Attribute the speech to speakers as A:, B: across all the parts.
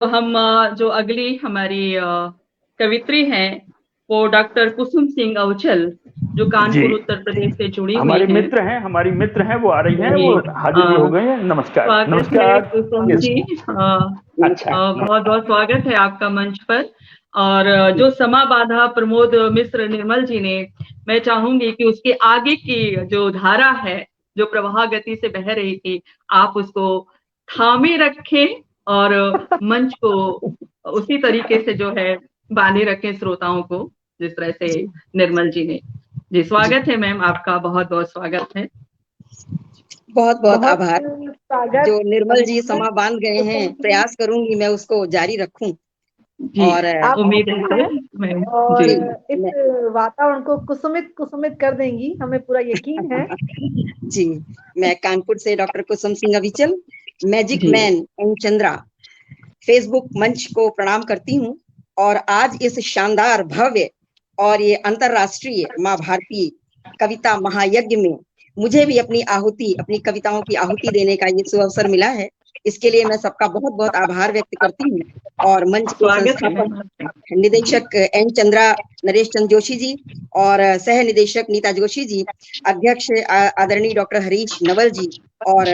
A: तो हम जो अगली हमारी कवित्री हैं वो डॉक्टर कुसुम सिंह अहुचल, जो
B: जी।
A: कानपुर उत्तर प्रदेश से जुड़ी हुई
B: हमारी
A: हैं।
B: मित्र हैं, हमारी मित्र हैं, वो आ रही हैं,
A: जी,
B: वो हाजिर भी हो गए हैं। नमस्कार,
A: स्वागत है
B: नमस्कार।
A: कुसुम
B: यस।
A: जी।
B: अच्छा,
A: बहुत बहुत स्वागत है आपका मंच पर। और
B: जी।
A: जो समा बाधा प्रमोद मिश्र निर्मल जी ने, मैं चाहूंगी कि उसके आगे की जो धारा है, जो प्रवाह गति से बह रही थी, आप उसको थामे रखें और मंच को उसी तरीके से जो है बांधे रखें श्रोताओं को, जिस तरह से
B: जी।
A: निर्मल जी ने। जी,
B: जी।
A: स्वागत है मैम, आपका बहुत बहुत स्वागत है।
C: बहुत बहुत
D: बहुत
C: आभार।
D: स्वागत
C: जो निर्मल जी
D: अभिनंदन।
C: समा बांध गए हैं,
D: कुसुम जी,
C: प्रयास करूंगी मैं उसको जारी रखूं।
A: जी,
C: और
D: आप
A: उम्मीद
D: कुसुम
A: है
D: हैं
A: मैम। जी,
D: और
C: जी।
D: इस
C: मैं
D: वातावरण को कुसुमित कुसुमित कर देंगी, हमें पूरा यकीन है।
C: जी, मैं कानपुर से डॉक्टर कुसुम सिंह अविचल, मैजिक
A: जी,
C: मैन एंड चंद्रा फेसबुक मंच को प्रणाम करती हूँ। और आज इस शानदार भव्य और ये अंतरराष्ट्रीय माँ भारती कविता महायज्ञ में मुझे भी अपनी आहुति, अपनी कविताओं की आहुति देने का ये सुअवसर मिला है। इसके लिए मैं सबका बहुत बहुत आभार व्यक्त करती हूँ। और मंच के
A: स्वागत है
C: संस्थापक
A: मैम आपका। जी,
C: निदेशक एन चंद्रा, नरेश चंद्र जोशी जी, और सह निदेशक नीता जोशी जी, अध्यक्ष आदरणीय डॉक्टर हरीश नवल जी, और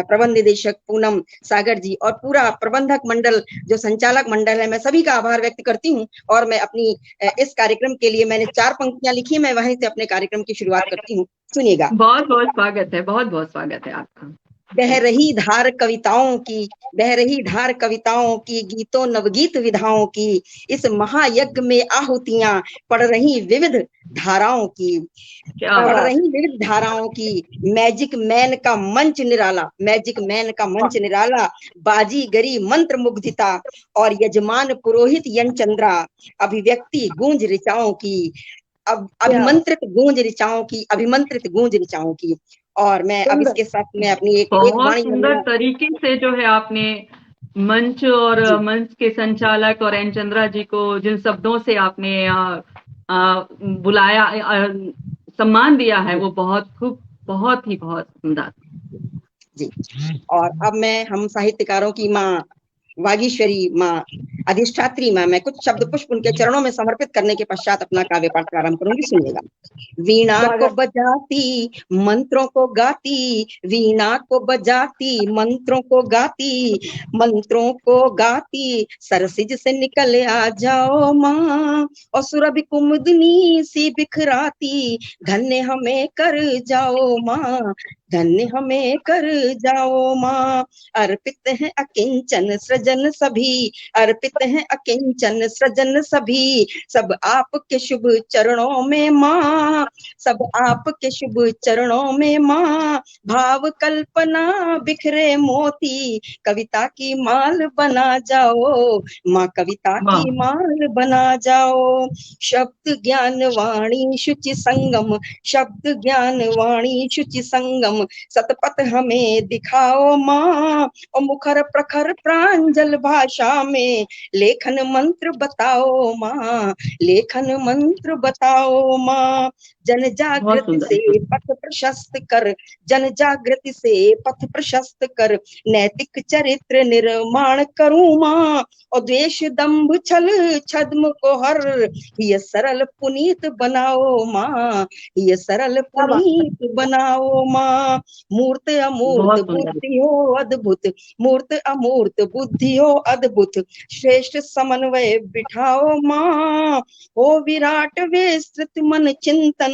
C: प्रबंध निदेशक पूनम सागर जी, और पूरा प्रबंधक मंडल जो संचालक मंडल है, मैं सभी का आभार व्यक्त करती हूँ। और मैं अपनी इस कार्यक्रम के लिए मैंने 4 पंक्तियां लिखी, मैं वहीं से अपने कार्यक्रम की शुरुआत करती हूँ। सुनिएगा।
A: बहुत बहुत स्वागत है, बहुत बहुत स्वागत है आपका।
C: बह
A: जी,
C: रही धार कविताओं की, बह रही धार कविताओं की, गीतों नवगीत विधाओं की, इस महायज्ञ में आहुतियां पड़ रही विविध धाराओं की,
A: क्या
D: क्या
C: पड़
A: बात।
D: बात।
C: रही विविध धाराओं की। मैजिक मैन का मंच निराला, मैजिक मैन का मंच निराला, बाजीगरी मंत्र मुग्धता और यजमान पुरोहित यन चंद्रा, अभिव्यक्ति गूंज ऋचाओं की, अब
D: क्या बात।
C: अभिमंत्रित गूंज ऋचाओं की, अभिमंत्रित गूंज ऋचाओं की। और मैं अब
D: सुंदर।
C: इसके साथ में अपनी एक
A: बहुत
C: वाणी
A: सुंदर
C: वंदना।
A: तरीके से जो है आपने मंच और
C: जी।
A: मंच के संचालक और एन चंद्रा जी को जिन शब्दों से आपने बुलाया, सम्मान दिया है,
C: जी।
A: वो बहुत खूब, बहुत सुंदर।
C: जी। और अब मैं हम साहित्यकारों की माँ वागीश्वरी माँ, अधिष्ठात्री माँ, मैं कुछ शब्द पुष्प उनके चरणों में समर्पित करने के पश्चात अपना काव्य पाठ प्रारंभ करूंगी। सुनिएगा। वीणा को
D: स्वागत।
C: बजाती मंत्रों को गाती, वीणा को बजाती मंत्रों को गाती, मंत्रों को गाती सरसिज से निकल आ जाओ माँ, और सुरभि कुमुदनी सी बिखराती, धन्य हमें कर जाओ माँ, धन्य हमें कर जाओ माँ। अर्पित है अकिंचन सृजन सभी, अर्पित है अकिंचन सृजन सभी, सब आपके शुभ चरणों में माँ, सब आपके शुभ चरणों में माँ। भाव कल्पना बिखरे मोती, कविता की माल बना जाओ माँ, कविता
A: वाह,
C: की माल बना जाओ। शब्द ज्ञान वाणी शुचि संगम, शब्द ज्ञान वाणी शुचि संगम, सतपथ हमें दिखाओ माँ, और मुखर प्रखर प्रांजल भाषा में लेखन मंत्र बताओ माँ, लेखन मंत्र बताओ माँ। जन
A: बहुत
C: जागृति
A: सुंदर।
C: से पथ प्रशस्त कर, जन जागृति से पथ प्रशस्त कर, नैतिक चरित्र निर्माण करूं माँ, और द्वेष दंभ छल छद्म को हर, ये सरल पुनीत बनाओ माँ, ये सरल
D: क्या बात।
C: पुनीत बनाओ माँ। मूर्त अमूर्त
A: बहुत सुंदर।
C: बुद्धि हो अद्भुत, मूर्त अमूर्त बुद्धि हो अद्भुत, श्रेष्ठ समन्वय बिठाओ माँ, ओ विराट विस्तृत मन चिंतन,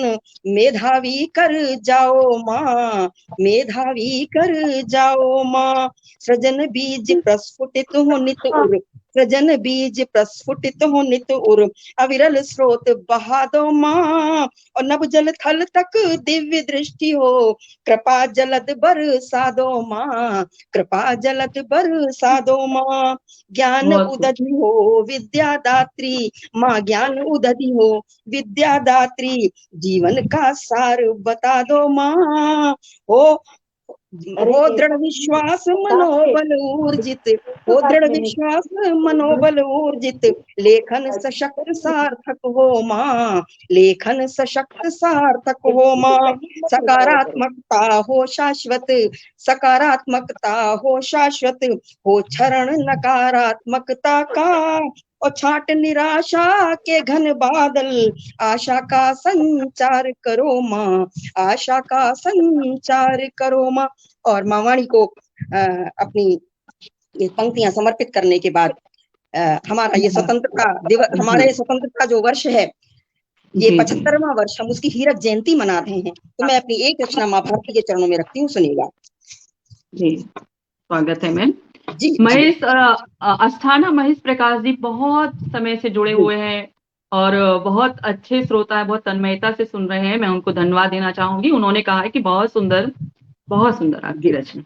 C: मेधावी कर जाओ माँ, मेधावी कर जाओ माँ। सृजन बीज प्रस्फुटित हो नित उर, सृजन बीज प्रस्फुटित हो नित उर, अविरल स्रोत बहा दो माँ, और नभ जल थल तक दिव्य दृष्टि हो, कृपा जलद बरसा दो माँ, कृपा जलद बरसा दो माँ। ज्ञान
A: बहुत सुंदर।
C: उदधि हो विद्यादात्री माँ, ज्ञान उदधि हो विद्यादात्री, जीवन का सार बता दो माँ, ओ हो दृढ़ विश्वास मनोबल ऊर्जित, हो दृढ़ विश्वास मनोबल ऊर्जित, लेखन सशक्त सार्थक हो माँ, लेखन सशक्त सार्थक हो माँ। सकारात्मकता हो शाश्वत, सकारात्मकता हो शाश्वत, हो क्षरण नकारात्मकता का, और छाट निराशा के घन बादल, आशा का संचार करो माँ, आशा का संचार करो माँ। और माँ वाणी को अपनी ये पंक्तियां समर्पित करने के बाद हमारा ये स्वतंत्रता दिवस, हमारा ये स्वतंत्रता जो वर्ष है, ये 75वां वर्ष, हम उसकी हीरक जयंती मना रहे हैं। तो मैं अपनी एक रचना माँ भारती के चरणों में रखती हूँ, सुनिएगा।
A: जी, स्वागत है मैम। महेश अस्थाना महेश प्रकाश जी बहुत समय से जुड़े हुए हैं और बहुत अच्छे श्रोता है, बहुत तन्मयता से सुन रहे हैं। मैं उनको धन्यवाद देना चाहूंगी। उन्होंने कहा है कि बहुत सुंदर आपकी रचना।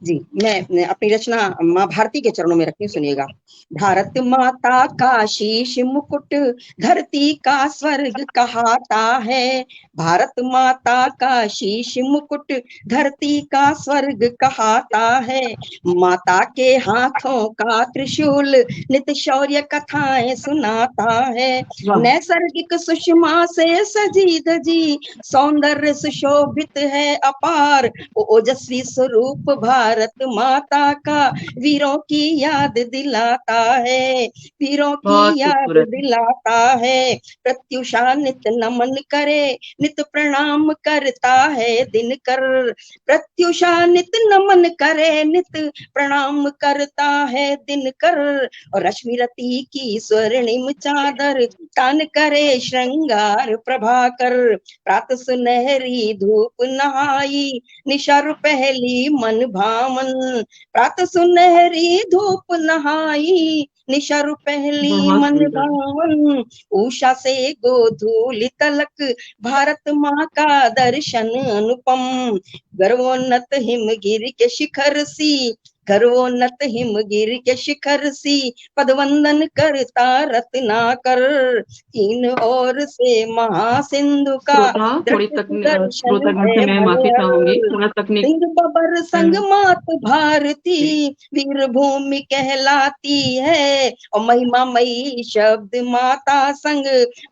C: जी, मैं अपनी रचना माँ भारती के चरणों में रखती हूँ, सुनिएगा। भारत माता का शीश मुकुट धरती का स्वर्ग कहाता है, भारत माता का शीश मुकुट धरती का स्वर्ग कहाता है, माता के हाथों का त्रिशूल नित शौर्य कथाएं सुनाता है, नैसर्गिक सुषमा से सजी धजी सौंदर्य सुशोभित है अपार, ओजस्वी स्वरूप भारत माता का वीरों की याद दिलाता है, वीरों की याद दिलाता है। प्रत्युषा नित नमन करे, नित प्रणाम करता है दिनकर, प्रत्युषा नित नमन करे, नित प्रणाम करता है दिनकर, और रश्मि रति की स्वर्णिम चादर तान करे श्रृंगार प्रभाकर, प्रातः सुनहरी धूप नहाई निशार पहली मन भावन, प्रातः सुनहरी धूप नहाई निशार पहली मन भावन, उषा से गोधूलि तलक भारत माँ का दर्शन अनुपम, गर्वोन्नत हिमगिरि के शिखर सी, गर्वोन्नत हिमगिरि के शिखर सी, पदवंदन करता रत्नाकर, तीन ओर से महासिंधु का
A: श्रोतागण से मैं माफी चाहूंगी, थोड़ा तकनीक।
C: सिंह बबर संग मात भारती वीर भूमि कहलाती है, और महिमा मई शब्द माता संग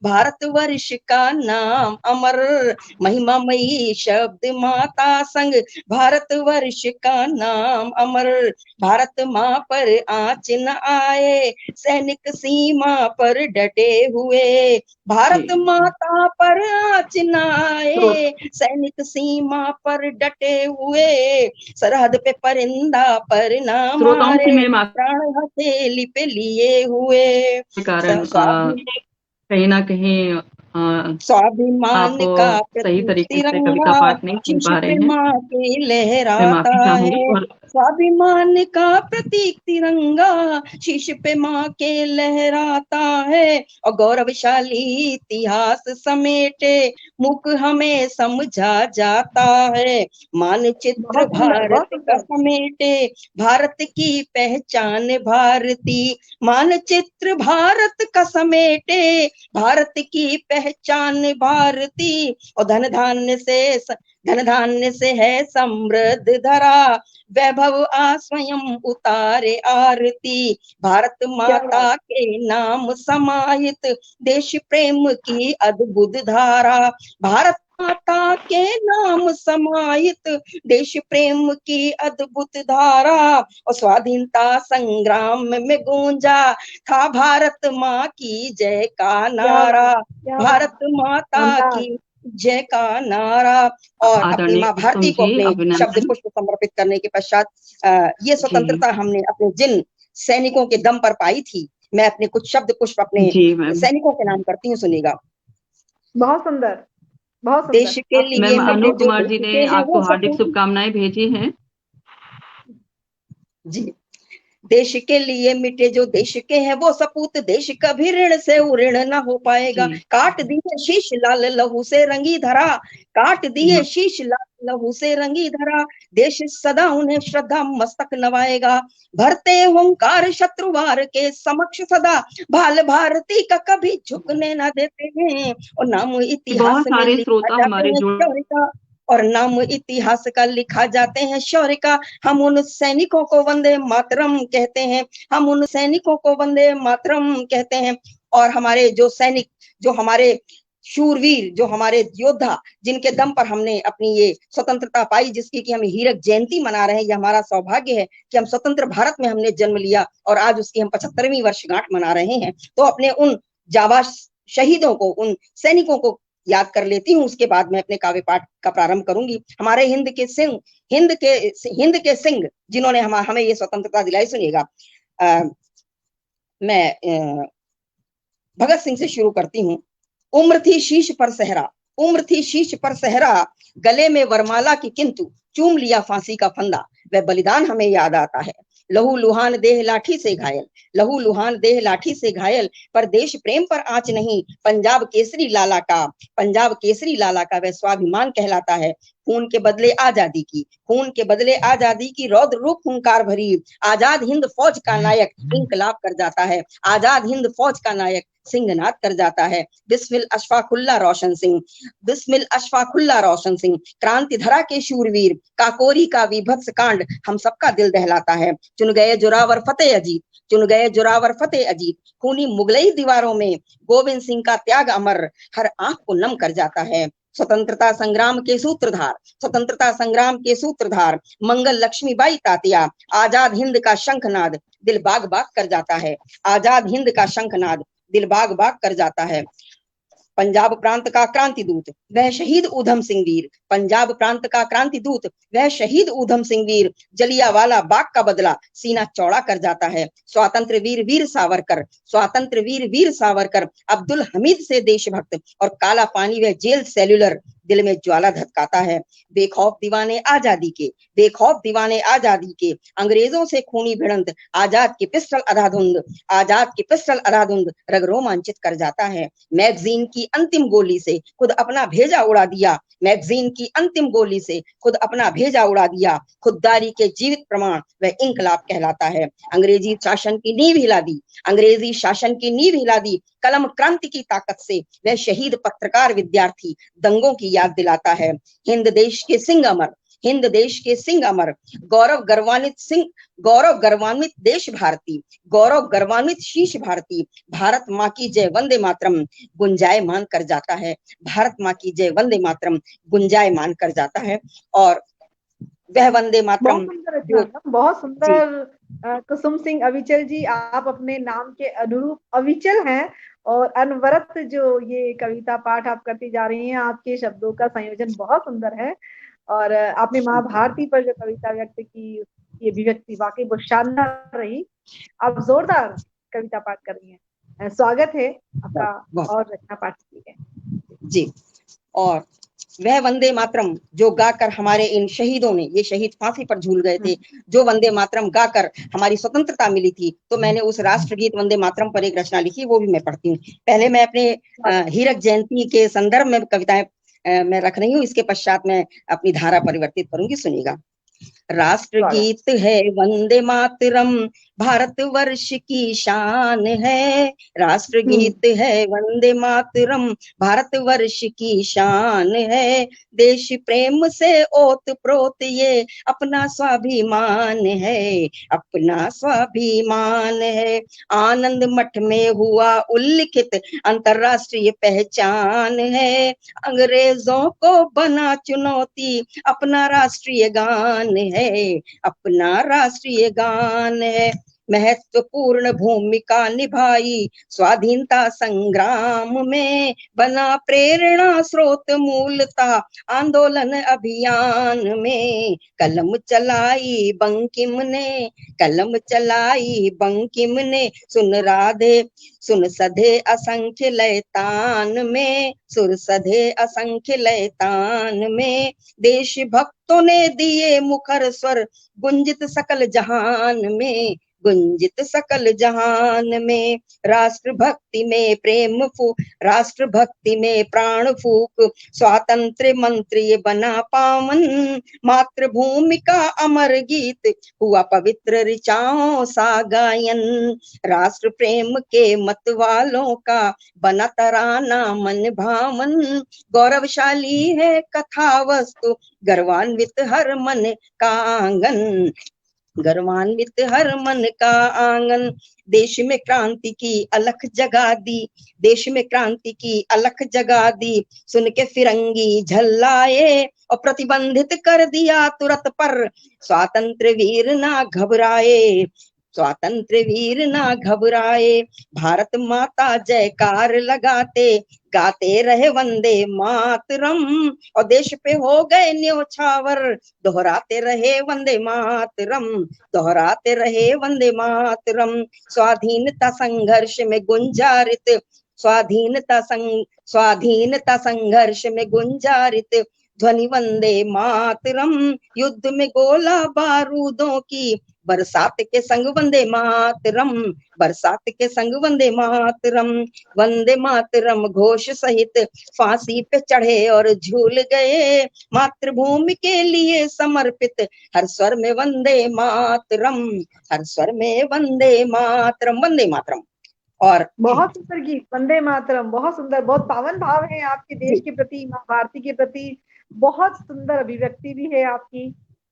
C: भारत वर्ष का नाम अमर, महिमा मई शब्द माता संग भारत वर्ष का नाम अमर, भारत माँ पर आँच न आए सैनिक सीमा पर डटे हुए, भारत माता पर आँच न आए सैनिक सीमा पर डटे हुए, सरहद पे परिंदा पर ना मारे प्राण हथेली पे लिए हुए,
A: कारण कहीं ना कहीं
C: स्वाभिमान का
A: सही तरीके से
C: तिरंगा
A: कविता पाठ नहीं सुन पा रहे हैं,
C: माँ के लहराता है, स्वाभिमान का प्रतीक तिरंगा शीश पे माँ के लहराता है, और गौरवशाली इतिहास समेटे मुख हमें समझा जाता है, मानचित्र भारत का समेटे भारत की पहचान भारती, मानचित्र भारत का समेटे भारत की पहचान भारती, और धन धान्य से है समृद्ध धरा, वैभव आ स्वयं उतारे आरती, भारत माता के नाम समाहित देश प्रेम की अद्भुत धारा, भारत माता के नाम समाहित देश प्रेम की अद्भुत धारा, और स्वाधीनता संग्राम में गूंजा था भारत माँ की जय का नारा, भारत माता की जय का नारा। और अपनी माँ भारती को अपने शब्द पुष्प समर्पित करने के पश्चात ये स्वतंत्रता हमने अपने जिन सैनिकों के दम पर पाई थी, मैं अपने कुछ शब्द पुष्प अपने सैनिकों के नाम करती हूँ, सुनिएगा।
D: बहुत सुंदर, बहुत सुंदर।
C: देश के लिए
A: अनूप कुमार जी ने आपको हार्दिक शुभकामनाएं भेजी हैं।
C: जी, देश के लिए मिटे जो देश के हैं वो सपूत, देश कभी ऋण से उऋण न हो पाएगा, काट दिए शीश लाल लहू से रंगी धरा, काट दिए शीश लाल लहू से रंगी धरा, देश सदा उन्हें श्रद्धा मस्तक नवाएगा, भरते हुंकार शत्रुवार के समक्ष सदा, भाल भारती का कभी झुकने न देते हैं, और नाम इतिहास में
A: सारे श्रोता हमारे
C: और नाम इतिहास का लिखा जाते हैं शौर्य का। हम उन सैनिकों को वंदे मातरम कहते हैं, हम उन सैनिकों को वंदे मातरम कहते हैं। और हमारे जो सैनिक, जो हमारे शूरवीर, जो हमारे योद्धा, जिनके दम पर हमने अपनी ये स्वतंत्रता पाई, जिसकी कि हम हीरक जयंती मना रहे हैं, ये हमारा सौभाग्य है कि हम स्वतंत्र भारत में हमने जन्म लिया और आज उसकी हम 75वीं वर्षगांठ मना रहे हैं। तो अपने उन जाबाज शहीदों को, उन सैनिकों को याद कर लेती हूँ, उसके बाद मैं अपने काव्य पाठ का प्रारंभ करूंगी। हमारे हिंद के सिंह जिन्होंने हमें ये स्वतंत्रता दिलाई। सुनिएगा, मैं भगत सिंह से शुरू करती हूँ। उम्र थी शीश पर सहरा, उम्र थी शीश पर सहरा, गले में वरमाला की किंतु चूम लिया फांसी का फंदा। वह बलिदान हमें याद आता है, लहू लुहान देह लाठी से घायल, लहू लुहान देह लाठी से घायल, पर देश प्रेम पर आंच नहीं। पंजाब केसरी लाला का, पंजाब केसरी लाला का वह स्वाभिमान कहलाता है। खून के बदले आजादी की, खून के बदले आजादी की रौद्र रूप हुंकार भरी, आजाद हिंद फौज का नायक इंकलाब कर जाता है, आजाद हिंद फौज का नायक सिंहनाद कर जाता है। बिस्मिल अशफाकुल्ला रोशन सिंह, बिस्मिल अशफाकुल्ला रोशन सिंह, क्रांति धरा के शूरवीर, काकोरी का विभत्स कांड हम सबका दिल दहलाता है। चुन गए जोरावर फतेह अजीत, चुन गए जोरावर फतेह अजीत, खूनी मुगलई दीवारों में गोविंद सिंह का त्याग अमर हर आंख को नम कर जाता है। स्वतंत्रता संग्राम के सूत्रधार, स्वतंत्रता संग्राम के सूत्रधार मंगल लक्ष्मीबाई तात्या, आजाद हिंद का शंखनाद दिल बाग बाग कर जाता है, आजाद हिंद का शंखनाद दिल बाग बाग कर जाता है। पंजाब प्रांत का क्रांति दूत वह शहीद ऊधम सिंह वीर, पंजाब प्रांत का क्रांति दूत वह शहीद ऊधम सिंह वीर, जलियांवाला बाग का बदला सीना चौड़ा कर जाता है। स्वातंत्र वीर वीर सावरकर, स्वातंत्र वीर वीर सावरकर, अब्दुल हमीद से देशभक्त और काला पानी व जेल सेल्यूलर दिल में ज्वाला धधकाता है। बेखौफ दीवाने आजादी के, बेखौफ दीवाने आजादी के, अंग्रेजों से खूनी भिड़ंत आजाद की पिस्टल अधाधुंध, आजाद की पिस्टल अधाधुंध रग रोमांचित कर जाता है। मैगजीन की अंतिम गोली से खुद अपना भेजा उड़ा दिया, मैगजीन की अंतिम गोली से खुद अपना भेजा उड़ा दिया, खुददारी के जीवित प्रमाण वह इंकलाब कहलाता है। अंग्रेजी शासन की नींव हिला दी, अंग्रेजी शासन की नींव हिला दी, कलम क्रांति की ताकत से वह शहीद पत्रकार विद्यार्थी दंगों की याद दिलाता है। हिंद देश के सिंह अमर, हिंद देश के सिंह अमर, गौरव गर्वान्वित सिंह, गौरव गर्वान्वित देश भारती, गौरव गर्वान्वित शीश भारती, भारत माँ की जय वंदे मातरम गुंजायमान कर जाता है, भारत माँ की जय वंदे मातरम गुंजायमान कर जाता है। और वह वंदे मातरम
D: बहुत सुंदर कुसुम सिंह अविचल जी, आप अपने नाम के अनुरूप अविचल हैं और अनवरत जो ये कविता पाठ आप करती जा रही हैं, आपके शब्दों का संयोजन बहुत सुंदर है। और आपने महाभारती पर जो कविता व्यक्त की, ये अभिव्यक्ति वाकई बहुत शानदार रही। आप जोरदार कविता पाठ कर रही हैं, स्वागत है आपका और रचना पाठ कीजिए
C: जी। और वह वंदे मातरम जो गाकर हमारे इन शहीदों ने, ये शहीद फांसी पर झूल गए थे, जो वंदे मातरम गाकर हमारी स्वतंत्रता मिली थी, तो मैंने उस राष्ट्रगीत वंदे मातरम पर एक रचना लिखी, वो भी मैं पढ़ती हूँ। पहले मैं अपने हीरक जयंती के संदर्भ में कविताएं मैं रख रही हूँ, इसके पश्चात मैं अपनी धारा परिवर्तित करूंगी। सुनिएगा। राष्ट्रगीत है वंदे मातरम, भारतवर्ष की शान है, राष्ट्रगीत है वंदे मातरम, भारतवर्ष की शान है, देश प्रेम से ओत प्रोत ये अपना स्वाभिमान है, अपना स्वाभिमान है। आनंद मठ में हुआ उल्लिखित अंतरराष्ट्रीय पहचान है, अंग्रेजों को बना चुनौती अपना राष्ट्रीय गान है, अपना राष्ट्रीय गान है। महत्वपूर्ण भूमिका निभाई स्वाधीनता संग्राम में, बना प्रेरणा स्रोत मूलता आंदोलन अभियान में, कलम चलाई बंकिम ने, कलम चलाई बंकिम ने, सुन राधे सुन सधे असंख्य लयतान में, सुर सधे असंख्य लयतान में, देश भक्तों ने दिए मुखर स्वर गुंजित सकल जहान में, गुंजित सकल जहान में। राष्ट्र भक्ति में प्रेम फूक, राष्ट्र भक्ति में प्राण फूक, स्वातंत्र मंत्र ये बना पावन, मातृभूमि का अमर गीत हुआ पवित्र ऋचाओं सा गायन। राष्ट्र प्रेम के मत वालों का बना तराना मन भावन, गौरवशाली है कथा वस्तु गर्वान्वित हर मन का आंगन, गर्वान्वित हर मन का आंगन। देश में क्रांति की अलख जगा दी, देश में क्रांति की अलख जगा दी, सुन के फिरंगी झल्लाए और प्रतिबंधित कर दिया तुरंत पर। स्वातंत्र वीर ना घबराए, स्वातंत्र वीर ना घबराए, भारत माता जयकार लगाते गाते रहे वंदे मातरम, और देश पे हो गए न्योछावर दोहराते रहे वंदे मातरम, दोहराते रहे वंदे मातरम। स्वाधीनता संघर्ष में गुंजारित, स्वाधीनता संघर्ष में गुंजारित ध्वनि वंदे मातरम, युद्ध में गोला बारूदों की बरसात के संग वंदे मातरम, बरसात के संग वंदे मातरम। वंदे मातरम घोष सहित फांसी पे चढ़े और झूल गए, मातृभूमि के लिए समर्पित हर स्वर में वंदे मातरम, हर स्वर में वंदे मातरम, वंदे मातरम। और
D: बहुत सुंदर गीत वंदे मातरम, बहुत सुंदर, बहुत पावन भाव है आपके देश के प्रति, माँ भारती के प्रति। बहुत सुंदर अभिव्यक्ति भी है आपकी,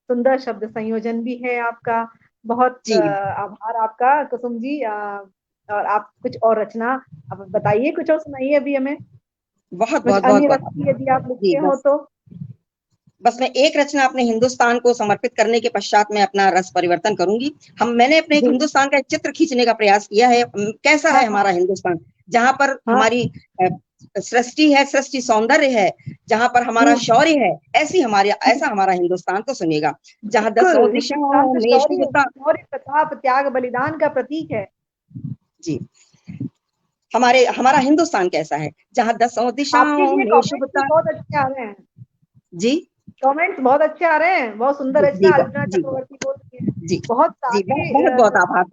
D: सुंदर शब्द संयोजन भी है आपका। बहुत आभार आपका कुसुम जी। और आप कुछ और रचना अब बताइए, कुछ और सुनाइए अभी हमें।
C: बहुत
D: कुछ
C: बहुत
D: अन्य
C: बहुत
D: रचना यदि आप लिखते हो तो।
C: बस मैं एक रचना अपने हिंदुस्तान को समर्पित करने के पश्चात मैं अपना रस परिवर्तन करूंगी। मैंने अपने हिंदुस्तान का एक चित्र खींचने का प्रयास किया है। कैसा है हमारा हिंदुस्तान, जहाँ पर हमारी सृष्टि है, सृष्टि सौंदर्य है, जहाँ पर हमारा शौर्य है, ऐसा हमारा हिंदुस्तान तो सुनिएगा। जहाँ दसों दिशाओं में शुभता,
D: शौर्य प्रताप त्याग बलिदान का प्रतीक है
C: जी। हमारा हिंदुस्तान कैसा है, जहाँ दसों दिशाओं में शुभता।
D: बहुत अच्छे आ रहे हैं
C: जी,
D: कमेंट्स, बहुत अच्छे आ रहे हैं, बहुत सुंदर रचना अल्पना चक्रवर्ती बोल रही है।
C: जी
D: बहुत
C: जी, बहुत बहुत आभार,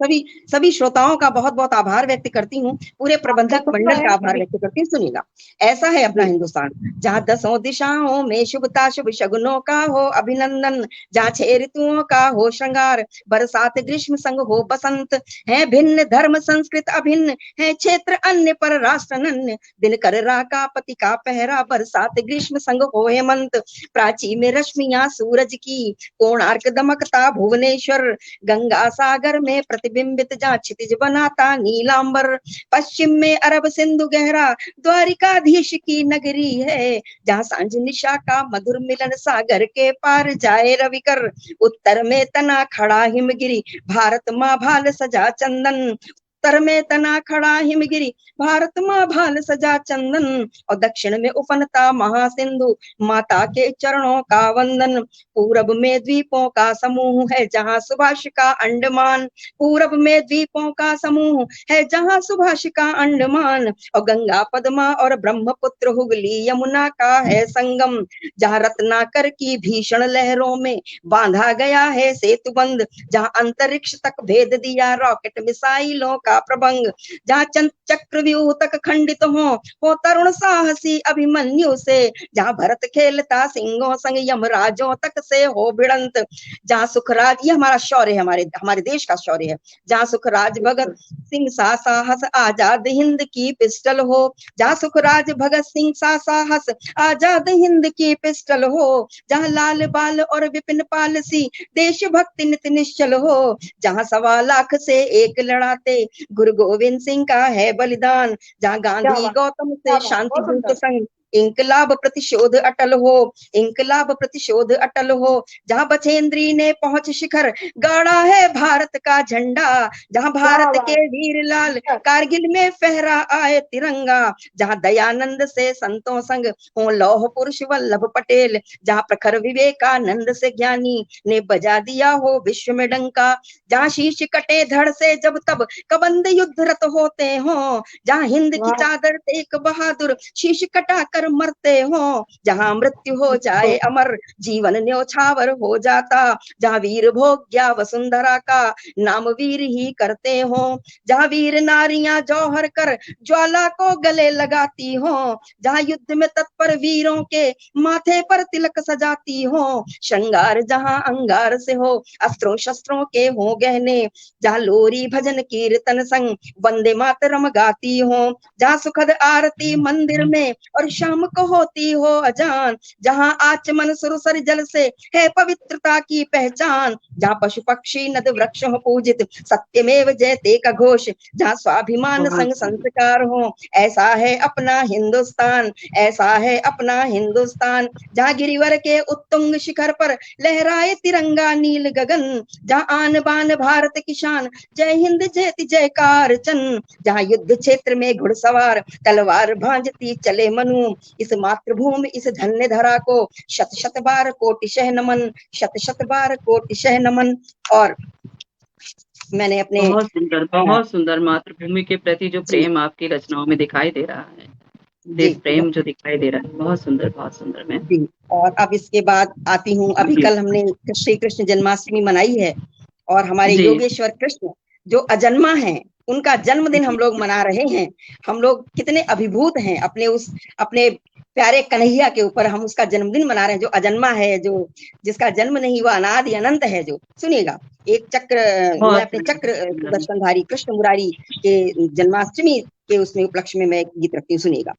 C: सभी श्रोताओं का बहुत बहुत आभार व्यक्त करती हूँ, पूरे प्रबंधक मंडल का आभार व्यक्त करती हूँ। सुनिएगा, ऐसा है अपना हिंदुस्तान, जहाँ दसों दिशाओं में शुभता, शुभ शगुनों का हो अभिनंदन, जहाँ 6 ऋतुओं का हो श्रृंगार, बरसात ग्रीष्म संग हो बसंत, है भिन्न धर्म संस्कृत अभिन्न, है क्षेत्र अन्य पर राष्ट्र अनन्य, दिन कर राका पति का पहरा, बरसात ग्रीष्म संग हो हेमंत, प्राची में रश्मियां सूरज की, कोणार्क दमकता भुवनेश्वर, गंगा सागर में प्रतिबिंबित जहाँ क्षितिज बनाता नीलांबर, पश्चिम में अरब सिंधु गहरा द्वारिकाधीश की नगरी है, जहाँ सांझ निशा का मधुर मिलन सागर के पार जाए रविकर, उत्तर में तना खड़ा हिमगिरी भारत माँ भाल सजा चंदन, उत्तर में तना खड़ा हिमगिरी भारत माँ भाल सजा चंदन, और दक्षिण में उफनता महासिंधु माता के चरणों का वंदन, पूरब में द्वीपों का समूह है जहाँ सुभाष का अंडमान, पूरब में द्वीपों का समूह है जहाँ सुभाष का अंडमान, और गंगा पद्मा और ब्रह्मपुत्र हुगली यमुना का है संगम, जहाँ रत्नाकर की भीषण लहरों में बांधा गया है सेतुबंध, जहाँ अंतरिक्ष तक भेद दिया रॉकेट मिसाइलों का प्रबंध, जहाँ चक्रव्यूह तक खंडित हो तरुण साहसी अभिमन्यु से, जहाँ भरत खेलता सिंहों संग यमराजों तक से हो भिड़ंत, जहाँ सुखराज, ये हमारा शौर्य है, हमारे देश का शौर्य है, जहाँ सुखराज भगत सिंह सा साहस आजाद हिंद की पिस्टल हो, जहाँ सुखराज भगत सिंह सा साहस आजाद हिंद की पिस्टल हो, जहाँ लाल बाल और विपिन पाल सी देशभक्ति नित निश्चल हो, जहाँ 1.25 लाख से एक लड़ाते गुरु गोविंद सिंह का है बलिदान, जहाँ गांधी गौतम से शांति दूत संग इंकलाब प्रतिशोध अटल हो, इंकलाब प्रतिशोध अटल हो, जहाँ बछेंद्री ने पहुंच शिखर गाड़ा है भारत का झंडा, जहाँ भारत के वीर लाल कारगिल में फहरा आए तिरंगा, जहाँ दयानंद से संतों संग हो लौह पुरुष वल्लभ पटेल, जहाँ प्रखर विवेकानंद से ज्ञानी ने बजा दिया हो विश्व में डंका, जहाँ शीश कटे धड़ से जब तब कबंद युद्धरत होते हो, जहाँ हिंद की चादर तेग बहादुर शीश कटा कर कर मरते हो, जहाँ मृत्यु हो जाए अमर, जीवन न्योछावर हो जाता, जहाँ वीर भोग्या वसुंधरा का नाम वीर ही करते हो, जहाँ वीर नारियां जौहर कर ज्वाला को गले लगाती हो, जहाँ युद्ध में तत्पर वीरों के माथे पर तिलक सजाती हो, श्रृंगार जहाँ अंगार से हो, अस्त्रों शस्त्रों के हो गहने, जहाँ लोरी भजन कीर्तन संग वंदे मातरम गाती हो, जहाँ सुखद आरती मंदिर में और शाम को होती हो अजान, जहाँ आचमन सुरसर जल से है पवित्रता की पहचान, जहाँ पशु पक्षी नद वृक्ष हो पूजित सत्यमेव जयते का घोष, जहाँ स्वाभिमान संग संस्कार हो, ऐसा है अपना हिंदुस्तान, ऐसा है अपना हिंदुस्तान, जहाँ गिरिवर के उत्तुंग शिखर पर लहराए तिरंगा नील गगन, जहाँ आन बान भारत की शान, जय हिंद जयति जयकार चन, जहाँ युद्ध क्षेत्र में घुड़सवार तलवार भांजती चले मनु, इस मातृभूमि इस धन्य धरा को शत शत बार कोटिशह नमन, शत शत बार कोटिशह नमन। और मैंने अपने
A: बहुत सुंदर मातृभूमि के प्रति जो प्रेम आपकी रचनाओं में दिखाई दे रहा है, देश प्रेम जो दिखाई दे रहा है, बहुत सुंदर मैं
C: जी। और अब इसके बाद आती हूँ, अभी कल हमने श्री कृष्ण जन्माष्टमी मनाई है, और हमारे योगेश्वर कृष्ण जो अजन्मा हैं, उनका जन्मदिन हम लोग मना रहे हैं। हम लोग कितने अभिभूत हैं अपने प्यारे कन्हैया के ऊपर, हम उसका जन्मदिन मना रहे हैं जो अजन्मा है, जो जिसका जन्म नहीं हुआ, अनादि अनंत है। जो सुनिएगा, एक चक्र, मैं अपने चक्र दर्शनधारी कृष्ण मुरारी के जन्माष्टमी के उसमें उपलक्ष्य में मैं गीत रखती हूँ, सुनिएगा।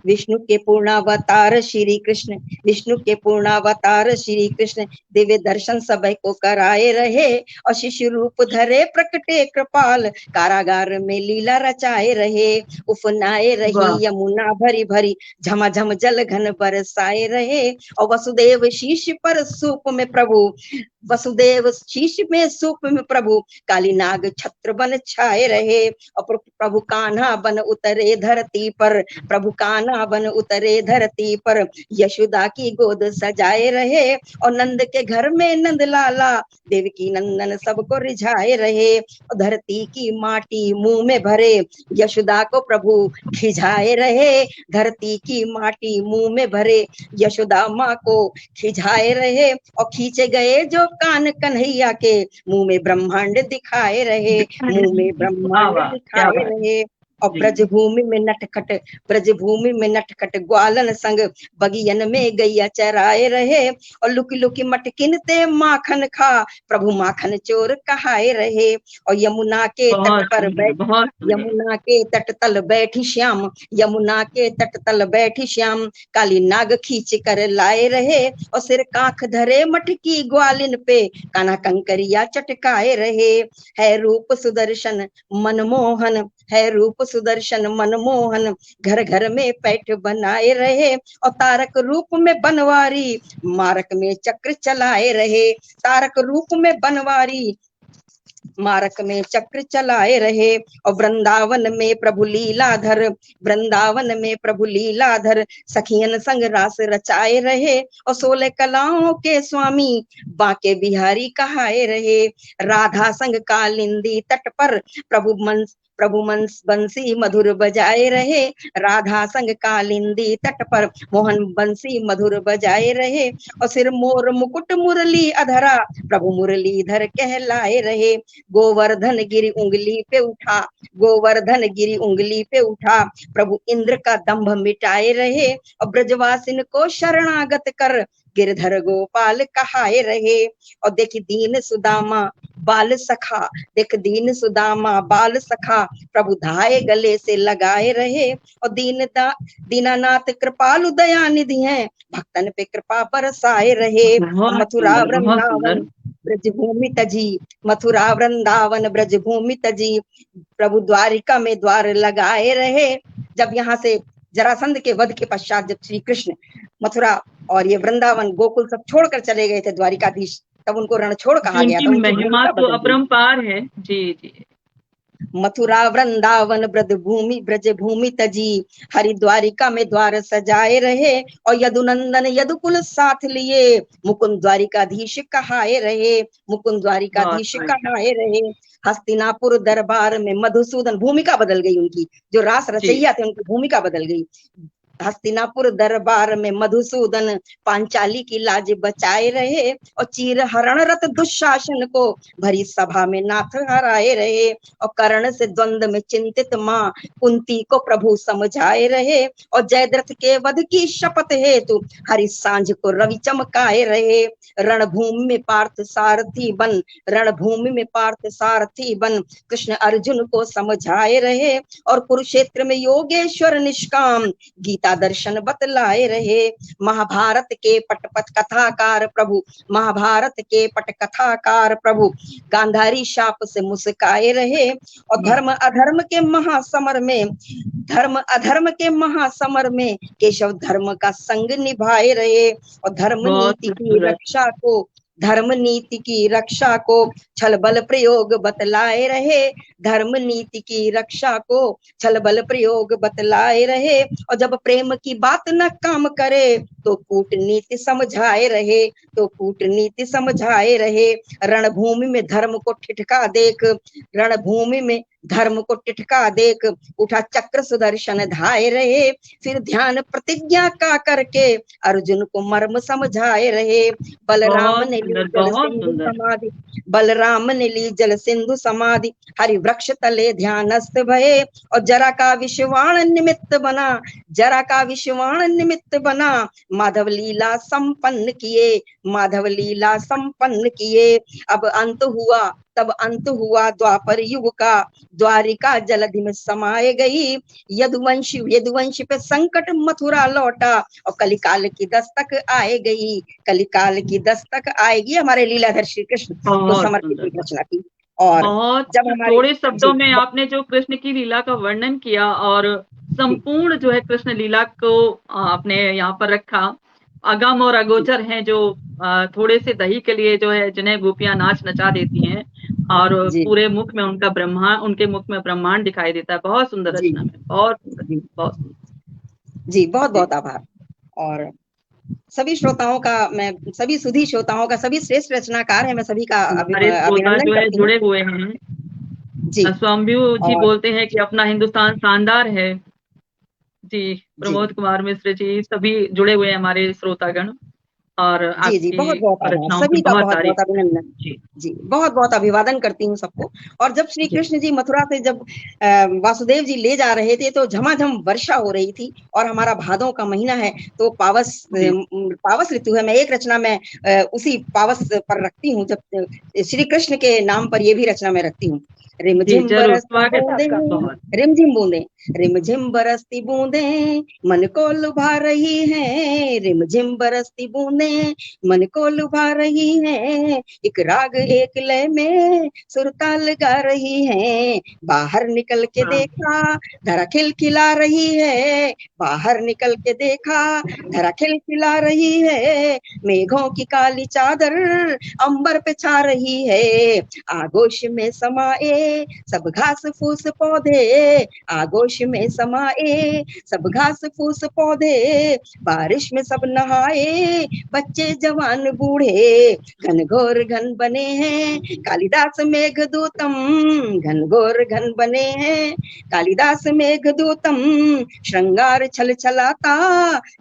C: विष्णु के पूर्णावतार श्री कृष्ण, विष्णु के पूर्णावतार श्री कृष्ण, दिव्य दर्शन सबै को कराए रहे, और शिशु रूप धरे प्रकटे कृपाल, कारागार में लीला रचाए रहे, उफनाए रही यमुना भरी भरी, झमाझम जल घन बरसाए रहे, और वसुदेव शीश पर सूप में प्रभु, वसुदेव शीश में सूप में प्रभु, काली नाग छत्र बन छाए रहे, और प्रभु कान्हा बन उतरे धरती पर, प्रभु कान्हा बन उतरे धरती पर, यशोदा की गोद सजाए रहे, और नंद के घर में नंद लाला, देवकी नंदन सबको रिझाए रहे, और धरती की माटी मुंह में भरे, यशोदा को प्रभु खिझाए रहे, धरती की माटी मुंह में भरे, यशोदा माँ को खिझाए रहे, और खींचे गए जो कान कन्हैया के, मुंह में ब्रह्मांड दिखाए रहे, मुंह में ब्रह्मांड दिखाए रहे, और ब्रजभूमि में नटखट ग्वालन संग, बगियन में गैया चराए रहे, और लुकी लुकी मटकिन ते माखन खा, प्रभु माखन चोर कहाए रहे, और यमुना के तट पर यमुना के तट तल बैठी श्याम, यमुना के तट तल बैठी श्याम, काली नाग खींच कर लाए रहे, और सिर काख धरे मटकी ग्वालिन पे, कान्हा कंकरिया चटकाए रहे, है रूप सुदर्शन मनमोहन, है रूप सुदर्शन मनमोहन, घर घर में पैठ बनाए रहे, और तारक रूप में बनवारी, मारक में चक्र चलाए रहे, तारक रूप में बनवारी, मारक में चक्र चलाए रहे, और वृंदावन में प्रभु लीलाधर, वृंदावन में प्रभु लीलाधर, सखियन संग रास रचाए रहे, और 16 कलाओं के स्वामी बांके बिहारी कहाए रहे, राधा संग कालिंदी तट पर प्रभु बंसी मधुर बजाए रहे, राधा संग कालिंदी तट पर मोहन बंसी मधुर बजाए रहे, और सिर मोर मुकुट मुरली अधरा, प्रभु मुरलीधर कहलाए रहे, गोवर्धन गिरी उंगली पे उठा, गोवर्धन गिरी उंगली पे उठा, प्रभु इंद्र का दंभ मिटाए रहे, और ब्रजवासिन को शरणागत कर, गिरधर गोपाल कहाए रहे, और देखी दीन सुदामा बाल सखा, देख दीन सुदामा बाल सखा, प्रभु धाये गले से लगाए रहे, और दीनानाथ कृपालु दया निधि हैं, भक्तन पे कृपा बरसाए रहे, मथुरा वृंदावन ब्रजभूमि तजी, मथुरा वृंदावन ब्रजभूमि तजी, प्रभु द्वारिका में द्वार लगाए रहे। जब यहाँ से जरासंध के वध के पश्चात जब श्री कृष्ण मथुरा और ये वृंदावन गोकुल सब छोड़कर चले गए थे द्वारिकाधीश, तब उनको रणछोड़ कहा गया था।
A: महिमा तो अपरंपार है। जी जी।
C: मथुरा वृंदावन ब्रजभूमि तजी, हरिद्वारिका में द्वार सजाए रहे, और यदुनंदन यदुकुल साथ लिए, मुकुंद द्वारिकाधीश कहाए रहे, मुकुंद द्वारिकाधीश कहाए रहे। हस्तिनापुर दरबार में मधुसूदन, भूमिका बदल गई उनकी, जो रास रचैया थे उनकी भूमिका बदल गई। हस्तिनापुर दरबार में मधुसूदन पांचाली की लाज बचाए रहे, और चीर हरण रत दुशासन को भरी सभा में नाथ हराए रहे, और कर्ण से द्वंद में चिंतित माँ कुंती को प्रभु समझाए रहे, और जयद्रथ के वध की शपथ हेतु हरि सांझ को रवि चमकाए रहे। रणभूमि में पार्थ सारथी बन, रणभूमि में पार्थ सारथी बन कृष्ण अर्जुन को समझाए रहे, और कुरुक्षेत्र में योगेश्वर निष्काम गीता दर्शन बतलाए रहे। महाभारत के पट कथाकार प्रभु, महाभारत के पट कथाकार प्रभु गांधारी शाप से मुस्काए रहे, और धर्म अधर्म के महासमर में, धर्म अधर्म के महासमर में केशव धर्म का संग निभाए रहे, और धर्म नीति की रक्षा को, धर्म नीति की रक्षा को छल बल प्रयोग बतलाए रहे, धर्म नीति की रक्षा को छल बल प्रयोग बतलाए रहे, और जब प्रेम की बात न काम करे तो कूटनीति समझाए रहे, तो कूटनीति समझाए रहे। रणभूमि में धर्म को ठिठका देख, रणभूमि में धर्म को टिटका देख उठा चक्र सुदर्शन धाए रहे, फिर ध्यान प्रतिज्ञा का करके अर्जुन को मर्म समझाए रहे। बलराम ने ली जल सिंधु समाधि, बलराम ने ली जल सिंधु समाधि, हरि वृक्ष तले ध्यानस्थ भये, और जरा का विश्वाण निमित्त बना, जरा का विश्वाण निमित्त बना माधव लीला संपन्न किए, माधव लीला संपन्न किए। अब अंत हुआ, तब अंत हुआ द्वापर युग का, द्वारिका जलधि में समाये गई, यदुवंश पे संकट मथुरा लौटा, और कलिकाल की दस्तक आए गई, कलिकाल की दस्तक आएगी। हमारे लीलाधर श्री कृष्ण को समर्पित रचना की। और
A: जब थोड़े शब्दों में आपने जो कृष्ण की लीला का वर्णन किया और संपूर्ण जो है कृष्ण लीला को आपने यहाँ पर रखा, अगम और अगोचर हैं जो थोड़े से दही के लिए जो है जिन्हें गोपियां नाच नचा देती हैं, और पूरे मुख में उनका ब्रह्मांड, उनके मुख में ब्रह्मांड दिखाई देता है। बहुत सुंदर रचना में, बहुत बहुत
C: जी, बहुत बहुत आभार। और सभी श्रोताओं का, मैं सभी सुधी श्रोताओं का, सभी श्रेष्ठ रचनाकार हैं, मैं सभी का अभिनंदन
A: जो है जुड़े हुए हैं जी। स्वाम्यू जी बोलते हैं कि अपना हिंदुस्तान शानदार है जी। प्रमोद कुमार मिश्र जी, सभी जुड़े हुए हैं हमारे श्रोतागण, और
C: जी जी बहुत बहुत सभी का बहुत बहुत अभिनंदन जी, बहुत बहुत अभिवादन करती हूँ सबको। और जब श्री कृष्ण जी मथुरा से जब वासुदेव जी ले जा रहे थे तो झमाझम वर्षा हो रही थी, और हमारा भादों का महीना है तो पावस ऋतु है। मैं एक रचना में उसी पावस पर रखती हूँ, जब श्री कृष्ण के नाम पर ये भी रचना में रखती हूँ। रिमझिम बरसती बूंदे, रिमझिम बूंदे, रिमझिम बरसती बूंदे मन को लुभा रही है, रिमझिम बरसती बूंदे मन को लुभा रही है, एक राग एक लय में सुरताल गा रही है। बाहर निकल के देखा धरा खिलखिला रही है, बाहर निकल के देखा धरा खिलखिला रही है, मेघों की काली चादर अंबर पे छा रही है, आगोश में समाए सब घास फूस पौधे, आगोश में समाए सब घास फूस पौधे, बारिश में सब नहाए बच्चे जवान बूढ़े, घनघोर घन बने हैं कालिदास मेघदूतम, घनघोर घन बने हैं कालिदास मेघदूतम, श्रृंगार छल छलाता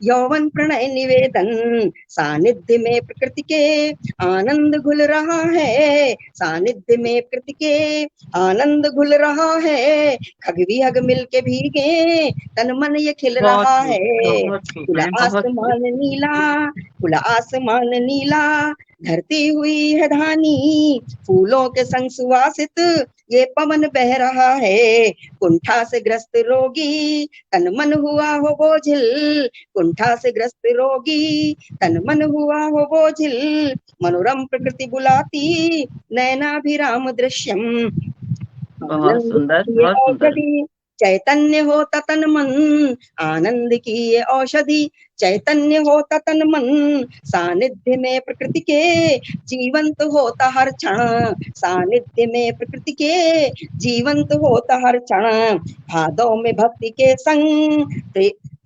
C: यौवन प्रणय निवेदन, सानिध्य में प्रकृति के आनंद घुल रहा है, सानिध्य में प्रकृति के आनंद घुल रहा है, खग विहग मिलके भीगे तन मन ये खिल रहा है, खुला आसमान नीला, खुला आसमान नीला, धरती हुई है धानी, फूलों के संग सुवासित ये पवन बह रहा है, कुंठा से ग्रस्त रोगी तन मन हुआ हो बोझिल, कुंठा से ग्रस्त रोगी तन मन हुआ हो बोझिल, मनोरम प्रकृति बुलाती नयनाभिराम दृश्यम,
A: बहुत सुंदर, बहुत सुंदर।
C: चैतन्य होता तन मन आनंद की ये औषधि, चैतन्य होता तन मन सानिध्य में प्रकृति के जीवंत होता हर क्षण, सानिध्य में प्रकृति के जीवंत होता हर क्षण, भादों में भक्ति के संग,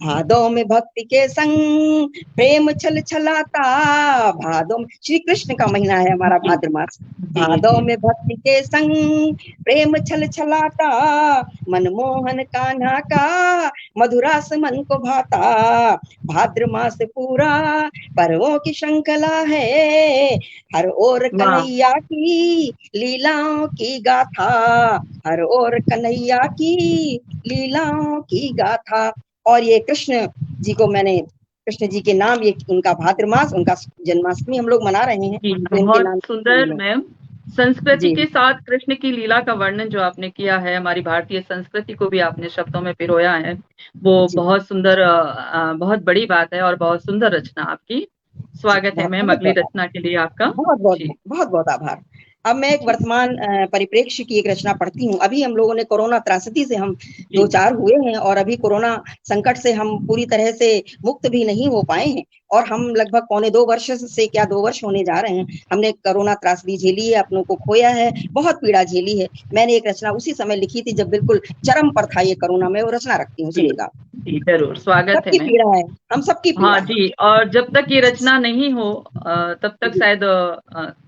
C: भादों में भक्ति के संग प्रेम छल छलाता, भादों में, श्री कृष्ण का महीना है हमारा भाद्र मास, भादों में भक्ति के संग प्रेम छल छलाता, मनमोहन कान्हा का मधुरास मन को भाता, भाद्र मास पूरा पर्वों की श्रृंखला है, हर ओर
A: वाह
C: कन्हैया की लीलाओं की गाथा, हर ओर कन्हैया की लीलाओं की गाथा। और ये कृष्ण जी को मैंने, कृष्ण जी के नाम, ये उनका भाद्र मास, उनका जन्माष्टमी हम लोग मना रहे हैं,
A: जी,
C: तो इनके
A: बहुत
C: नाम
A: सुंदर मैम। संस्कृति
C: जी
A: के साथ कृष्ण की लीला का वर्णन जो आपने किया है, हमारी भारतीय संस्कृति को भी आपने शब्दों में पिरोया है, वो
C: जी
A: बहुत सुंदर, बहुत बड़ी बात है और बहुत सुंदर रचना आपकी।
C: जी,
A: स्वागत है
C: बहुत
A: मैम
C: बहुत
A: अगली
C: बहुत
A: रचना के लिए आपका।
C: बहुत बहुत
A: जी
C: बहुत बहुत आभार। अब मैं एक
A: जी
C: वर्तमान परिप्रेक्ष्य की एक रचना पढ़ती हूँ। अभी हम लोगों ने कोरोना त्रासदी से हम
A: जी
C: दो चार हुए हैं, और अभी कोरोना संकट से हम पूरी तरह से मुक्त भी नहीं हो पाए हैं, और हम लगभग पौने 2 वर्ष से, क्या 2 वर्ष होने जा रहे हैं, हमने कोरोना त्रासदी झेली है, अपनों को खोया है, बहुत पीड़ा झेली है। मैंने एक रचना उसी समय लिखी थी जब बिल्कुल चरम पर था ये कोरोना में, वो रचना रखती हूँ,
A: जी
C: सुनिएगा।
A: जी, जरूर स्वागत है
C: सबकी
A: मैम।
C: पीड़ा है, हम सबकी
A: हाँ
C: पीड़ा है।
A: जी, और जब तक ये रचना नहीं हो तब तक
C: जी
A: शायद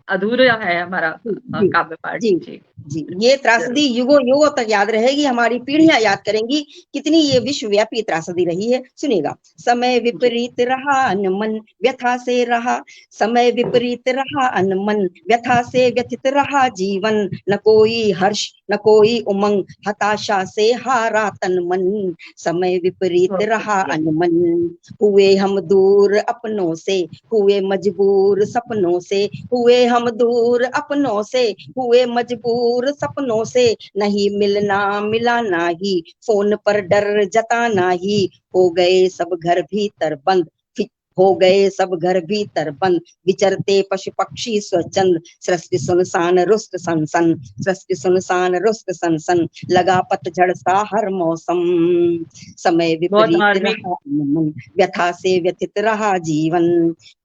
A: अधूरा है हमारा
C: जी जी
A: काव्य पाठ।
C: जी
A: जी
C: जी, ये त्रासदी
A: जरूर।
C: युगों युगों तक याद रहेगी, हमारी पीढ़ियां याद करेंगी कितनी ये विश्वव्यापी त्रासदी रही है। सुनिएगा। समय
A: जी
C: विपरीत रहा अनमन व्यथा से रहा, समय विपरीत रहा अनमन व्यथा से व्यथित रहा जीवन, न कोई हर्ष न कोई उमंग, हताशा से हारा तन मन, समय विपरीत
A: बहुत
C: रहा
A: खूबसूरत।
C: अनमन, हुए हम दूर अपनों से, हुए मजबूर सपनों से, हुए हम दूर अपनों से, हुए मजबूर सपनों से, नहीं मिलना मिलाना ही, फोन पर डर जताना ही, हो गए सब घर भीतर बंद, हो गए सब घर भीतर बंद, विचरते पशु पक्षी स्वच्छंद, सृष्टि सुनसान रुष्ट सनसन, सृष्टि सुनसान रुष्ट सनसन, लगा पतझड़ सा हर मौसम, समय
A: बहुत
C: विपरीत
A: धार्मिक।
C: रहा मन, व्यथा से व्यथित रहा जीवन,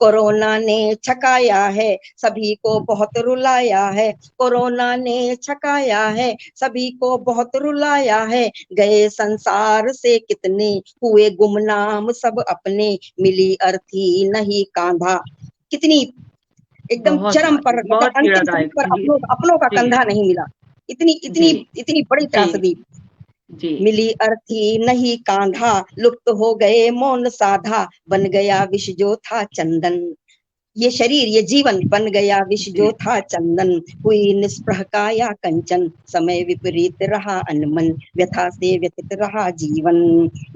C: कोरोना ने छकाया है सभी को बहुत रुलाया है, कोरोना ने छकाया है सभी को बहुत रुलाया है, गए संसार से कितने, हुए गुमनाम सब अपने, मिली अर्थी नहीं कांधा, कितनी एकदम
A: बहुत
C: चरम पर,
A: धार्मिक, बहुत
C: मतलब अंतिम समय
A: पीड़ादायक।
C: पर
A: जी
C: अपनों का
A: जी
C: कंधा नहीं मिला, इतनी इतनी
A: जी
C: इतनी बड़ी
A: जी
C: त्रासदी,
A: जी।
C: मिली अर्थी नहीं कांधा, लुप्त हो गए मौन साधा, बन गया विष जो था चंदन, ये शरीर ये जीवन बन गया विष जो
A: जी
C: था चंदन, हुई निष्प्रह काया कंचन, समय विपरीत रहा अनमन, व्यथा से व्यथित रहा जीवन,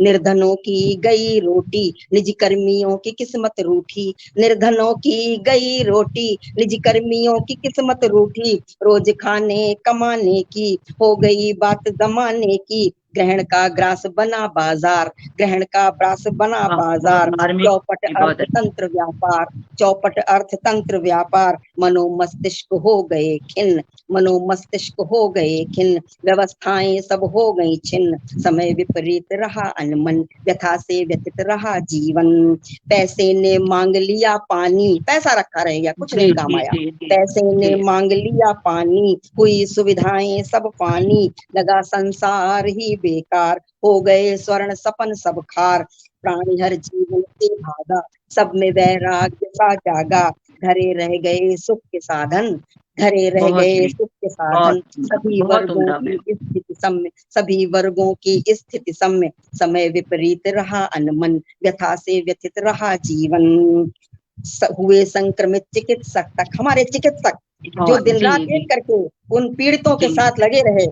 C: निर्धनों की गई रोटी, निज कर्मियों की किस्मत रूठी, निर्धनों की गई रोटी, निज कर्मियों की किस्मत रूठी, रोज खाने कमाने की हो गई बात जमाने की, ग्रहण का ग्रास बना बाजार, ग्रहण का ग्रास बना
A: वाह, बहुत
C: बाजार,
A: धार्मिक।
C: चौपट
A: जी बहुत अच्छा।
C: अर्थतंत्र व्यापार, चौपट अर्थतंत्र व्यापार, मनो मस्तिष्क हो गए खिन्न, मनो मस्तिष्क हो गए खिन्न, व्यवस्थाएं सब हो गई छिन्न, समय विपरीत रहा अनमन, व्यथा से व्यथित रहा जीवन, पैसे ने मांग लिया पानी, पैसा रखा रह गया, कुछ नहीं
A: जी
C: काम
A: जी
C: आया,
A: जी जी
C: पैसे ने
A: जी।
C: मांग लिया पानी, हुई सुविधाएं सब पानी, लगा संसार ही बेकार, हो गए स्वर्ण सपन सब खार, प्राणी हर जीवन से भागा, सब में वैराग्य सा जागा, धरे रह गए सुख के साधन, धरे रह
A: बहुत
C: गए
A: ही,
C: सुख के
A: बहुत
C: साधन,
A: सुंदर,
C: सभी
A: बहुत
C: वर्गों
A: उम्दा
C: की
A: मैम।
C: स्थिति सम्य, सभी वर्गों की स्थिति सम्य, समय विपरीत रहा अनमन, व्यथा से व्यथित रहा जीवन, हुए संक्रमित चिकित्सक तक, हमारे चिकित्सक जो
A: बहुत।
C: दिन
A: जी
C: रात एक
A: जी
C: करके उन पीड़ितों के
A: जी
C: साथ लगे रहे,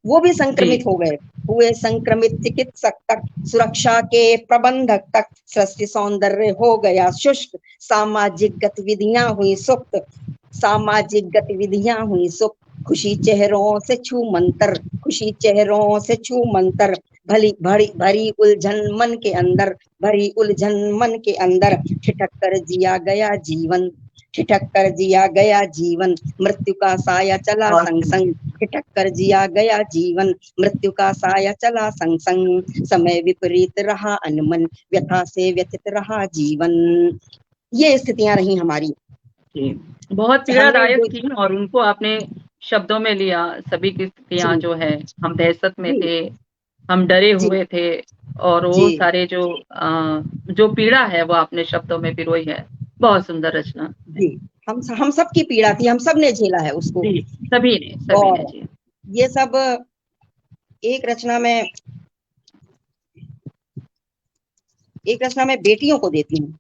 C: वो भी
A: जी
C: संक्रमित हो गए, हुए संक्रमित चिकित्सक तक, सुरक्षा के प्रबंधक तक, सृष्टि सौंदर्य हो गया शुष्क, सामाजिक गतिविधियां हुई सुप्त, सामाजिक गतिविधियां हुई सुप्त, खुशी चेहरों से छू मंतर, खुशी चेहरों से छू मंतर, भली भरी भरी उलझन मन के अंदर, भरी उलझन मन के अंदर, ठिठक कर जिया गया जीवन, ठिठक कर जिया गया जीवन, मृत्यु का साया चला
A: बहुत
C: संग
A: सुंदर।
C: संग, ठिठक कर जिया गया जीवन, मृत्यु का साया चला संग संग, समय विपरीत रहा अनमन, व्यथा से व्यथित रहा जीवन। ये स्थितियां रही हमारी।
A: जी बहुत
C: हमने
A: पीड़ादायक
C: जो
A: थी और उनको आपने शब्दों में लिया। सभी की स्थितियां
C: जी
A: जो है, हम दहशत में
C: जी
A: थे, हम डरे
C: जी
A: हुए थे, और
C: जी
A: वो सारे जो पीड़ा है वो आपने शब्दों में पिरोई है। बहुत सुंदर रचना है।
C: जी, हम सब की पीड़ा थी, हम सब ने झेला है उसको।
A: जी सभी ने
C: और
A: जी।
C: ये सब एक रचना में एक रचना मैं बेटियों को देती हूँ।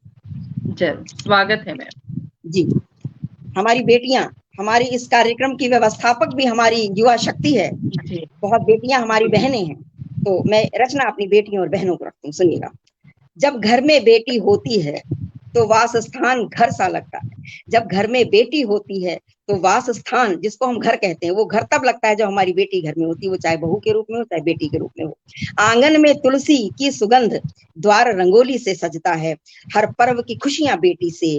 A: स्वागत है मैम
C: जी। हमारी बेटियां, हमारी इस कार्यक्रम की व्यवस्थापक भी हमारी युवा शक्ति है। बहुत बेटियां हमारी बहनें हैं, तो मैं रचना अपनी बेटियों और बहनों को रखती हूँ, सुनिएगा। जब घर में बेटी होती है तो वास स्थान घर सा लगता है। जब घर में बेटी होती है तो वास स्थान, जिसको हम घर कहते हैं, वो घर तब लगता है जब हमारी बेटी घर में होती है, वो चाहे बहू के रूप में हो चाहे बेटी के रूप में हो। आंगन में तुलसी की सुगंध, द्वार रंगोली से सजता है। हर पर्व की खुशियां बेटी से,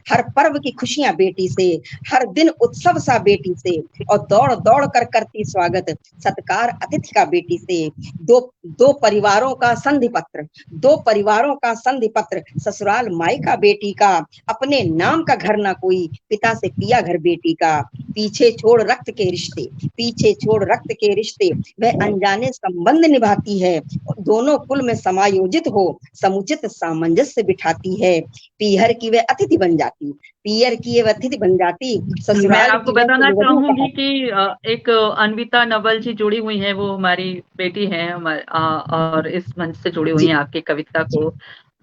C: हर पर्व की खुशियां बेटी से, हर दिन उत्सव सा बेटी से, और दौड़ दौड़ कर करती स्वागत, सत्कार अतिथि का बेटी से। दो परिवारों का संधि पत्र, दो परिवारों का संधि पत्र, ससुराल मायका बेटी का, अपने नाम का घर ना कोई, पिता से पिया घर बेटी का। पीछे छोड़ रक्त के रिश्ते, पीछे छोड़ रक्त के रिश्ते, वह अनजाने संबंध निभाती है। दोनों कुल में समायोजित हो समुचित सामंजस्य बिठाती है। पीहर की वह अतिथि बन जाती, पीहर की वह अतिथि बन जाती, ससुराल।
A: मैं आपको बताना चाहूंगी कि एक अन्विता नवल जी जुड़ी हुई है, वो हमारी बेटी है और इस मंच से जुड़ी हुई है, आपकी कविता को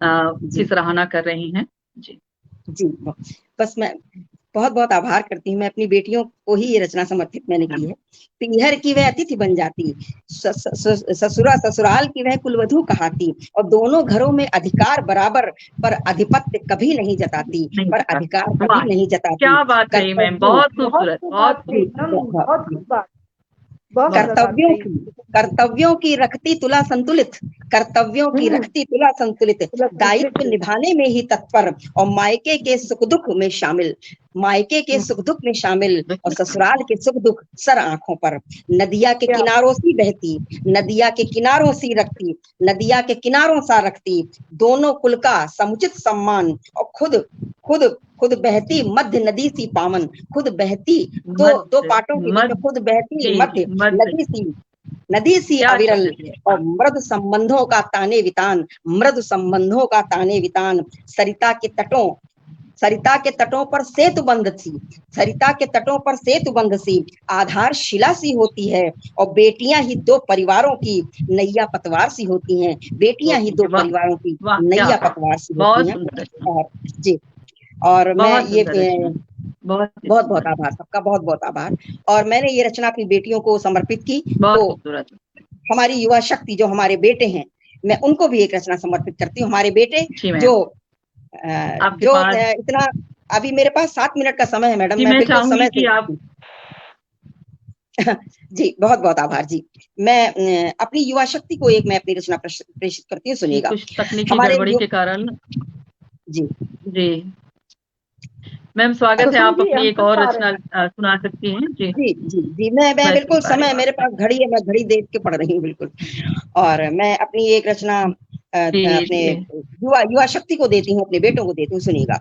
A: की सराहना कर रही हैं। जी
C: जी, बस मैं बहुत बहुत आभार करती हूँ। मैं अपनी बेटियों को ही ये रचना समर्पित मैंने की है। पीहर की वह अतिथि बन जाती, ससुराल की वह कुलवधू कहाती, और दोनों घरों में अधिकार बराबर, पर अधिपत्य कभी नहीं जताती, पर अधिकार कभी नहीं जताती।
A: क्या बात कही मैम, बहुत खूबसूरत, बहुत
C: कर्तव्यों की रखती तुला संतुलित, कर्तव्यों की रखती तुला संतुलित, दायित्व निभाने में ही तत्पर, और मायके के सुख दुख में शामिल, मायके के सुख दुख में शामिल, और ससुराल के सुख दुख सर आंखों पर। नदिया के किनारों सी बहती, नदिया के किनारों सी रखती, नदिया के किनारों सा रखती, दोनों कुल का समुचित सम्मान, और खुद खुद खुद बहती मध्य नदी सी पावन, खुद बहती दो पाटों के बीच में, खुद बहती मध्य नदी सी अविरल, और मृद संबंधों का ताने वितान, मृद संबंधों का ताने वितान। सरिता के तटों पर सेतु बंध सी, सरिता के तटों पर सेतु बंध सी, आधार शिला सी होती है, और बेटियां ही दो परिवारों की नैया पतवार सी होती हैं, बेटियां ही दो परिवारों की नैया पतवार सी होती हैं। और जी, और मैं ये बहुत बहुत आभार, सबका बहुत बहुत आभार। और मैंने ये रचना अपनी बेटियों को समर्पित की, तो हमारी युवा शक्ति जो हमारे बेटे हैं, मैं उनको भी एक रचना समर्पित करती हूँ। हमारे बेटे जो इतना, अभी मेरे पास 7 मिनट का समय है मैडम, मैं बिल्कुल समय से जी, बहुत बहुत आभार जी। मैं अपनी युवा शक्ति को एक मैं अपनी रचना प्रेषित करती हूँ, सुनिएगा।
A: तकनीकी गड़बड़ी के कारण
C: जी
A: मैम स्वागत है, आप अपनी एक और रचना सुना सकती हैं। जी
C: जी जी जी, मैं बिल्कुल समय, मेरे पास घड़ी है, मैं घड़ी देख के पढ़ रही हूँ बिल्कुल। और मैं अपनी एक रचना अपने युवा शक्ति को देती हूँ, अपने बेटों को देती हूँ, सुनिएगा।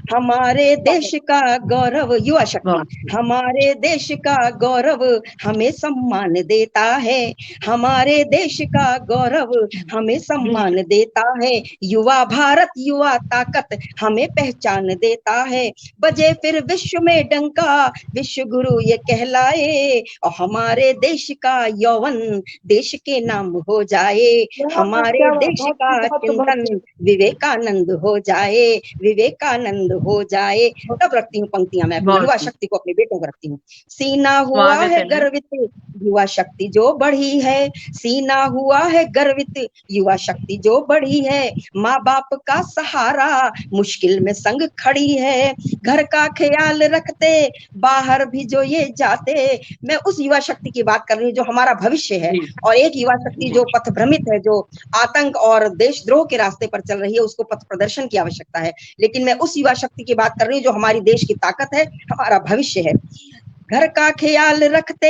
C: हमारे देश का गौरव युवा शक्ति, हमारे देश का गौरव हमें सम्मान देता है, हमारे देश का गौरव हमें सम्मान देता है। युवा भारत युवा ताकत हमें पहचान देता है, बजे फिर विश्व में डंका विश्व गुरु ये कहलाए, और हमारे देश का यौवन देश के नाम हो जाए, हमारे देश का चिंतन विवेकानंद हो जाए, विवेकानंद हो जाए। तब रखती हूँ पंक्तियां मैं युवा शक्ति को, अपने बेटों को रखती हूँ। सीना हुआ है गर्वित युवा शक्ति जो बढ़ी है, सीना हुआ है गर्वित युवा शक्ति जो बढ़ी है, माँ बाप का सहारा मुश्किल में संग खड़ी है, घर का ख्याल रखते बाहर भी जो ये जाते। मैं उस युवा शक्ति की बात कर रही हूँ जो हमारा भविष्य है, और एक युवा शक्ति जो पथ भ्रमित है, जो आतंक और देशद्रोह के रास्ते पर चल रही है, उसको पथ प्रदर्शन की आवश्यकता है। लेकिन मैं उस युवा शक्ति की बात कर रही हूँ जो हमारी देश की ताकत है, हमारा भविष्य है। घर का ख्याल रखते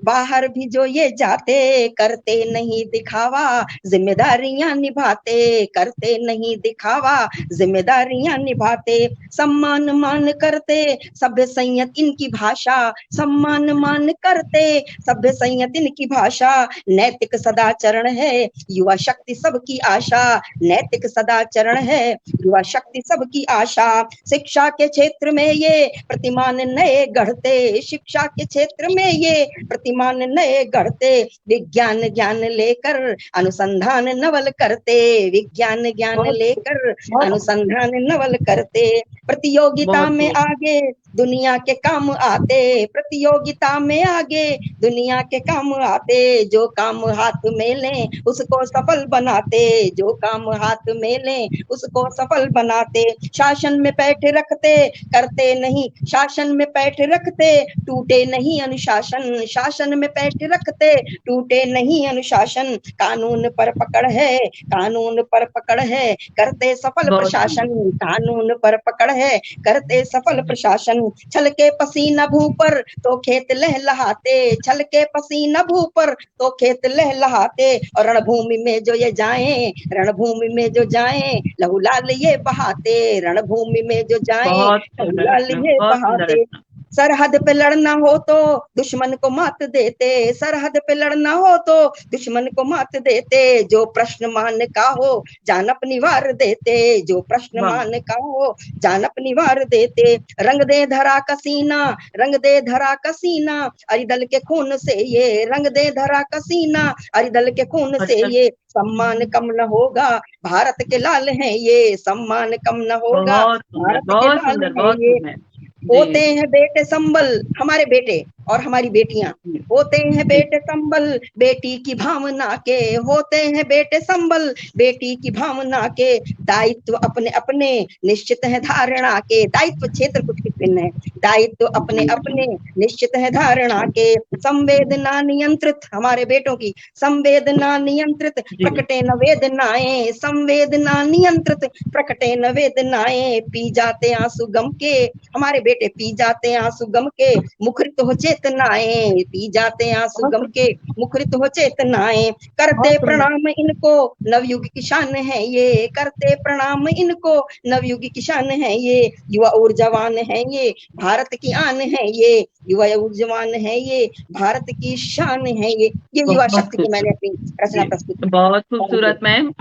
C: बाहर भी जो ये जाते, करते नहीं दिखावा जिम्मेदारियां निभाते, करते नहीं दिखावा जिम्मेदारियां निभाते, सम्मान मान करते सभ्य संयत इनकी भाषा, सम्मान मान करते सभ्य संयत इनकी भाषा। नैतिक सदाचरण है युवा शक्ति सबकी आशा, नैतिक सदाचरण है युवा शक्ति सबकी आशा। शिक्षा के क्षेत्र में ये प्रतिमान नए गढ़ते, शिक्षा के क्षेत्र में ये प्रतिमान नए गढ़ते, विज्ञान ज्ञान लेकर अनुसंधान नवल करते, विज्ञान ज्ञान लेकर अनुसंधान नवल करते, प्रतियोगिता में आगे दुनिया के काम आते, प्रतियोगिता में आगे दुनिया के काम आते, जो काम हाथ में लें उसको सफल बनाते, जो काम हाथ में लें उसको सफल बनाते, शासन में पैठ रखते करते नहीं, शासन में पैठ रखते टूटे नहीं अनुशासन, शासन में पैठ रखते टूटे नहीं अनुशासन, कानून पर पकड़ है, कानून पर पकड़ है, करते सफल प्रशासन, कानून पर पकड़ है, करते सफल प्रशासन, छल के पसीना भू पर तो खेत लहलहाते, छल के पसीना भू पर तो खेत लहलहाते, और रणभूमि में जो ये जाएं, रणभूमि में जो जाएं लहू लाल ये बहाते, रणभूमि में जो जाएं लहू लाल ये बहाते, सरहद पे लड़ना हो तो दुश्मन को मात देते, सरहद पे लड़ना हो तो दुश्मन को मात देते, जो प्रश्न मान का हो जान अपनी वार देते, जो प्रश्न मान का हो जान अपनी वार देते, रंग दे धरा का सीना, रंग दे धरा का सीना अरिदल के खून से ये, रंग दे धरा का सीना अरिदल के खून से ये, सम्मान कम न होगा भारत के लाल हैं ये, सम्मान कम न होगा भारत के लाल हैं ये, होते हैं बेटे संबल हमारे बेटे और हमारी बेटियां, होते हैं बेटे संबल बेटी की भावना के, होते हैं बेटे संबल बेटी की भावना के, दायित्व अपने अपने निश्चित है धारणा के, दायित्व क्षेत्र कुछ भिन्न है, दायित्व अपने अपने निश्चित है धारणा के, संवेदना नियंत्रित हमारे बेटों की, संवेदना नियंत्रित प्रकटे न वेदनाएं, संवेदना नियंत्रित प्रकटे न वेदनाएं, पी जाते आंसू गम के हमारे बेटे, पी जाते आंसू गम के मुखरित हो चेतनाएं, पी जाते आंसू गम के मुखरित हो चेतनाएं, करते प्रणाम इनको नवयुग की शान है ये, करते प्रणाम इनको नवयुग की शान है ये, युवा ऊर्जावान है ये भारत की आन है ये, युवा ऊर्जावान है ये भारत की शान है ये युवा शक्ति की मैंने अपनी रचना प्रस्तुत।
A: बहुत खूबसूरत मैम।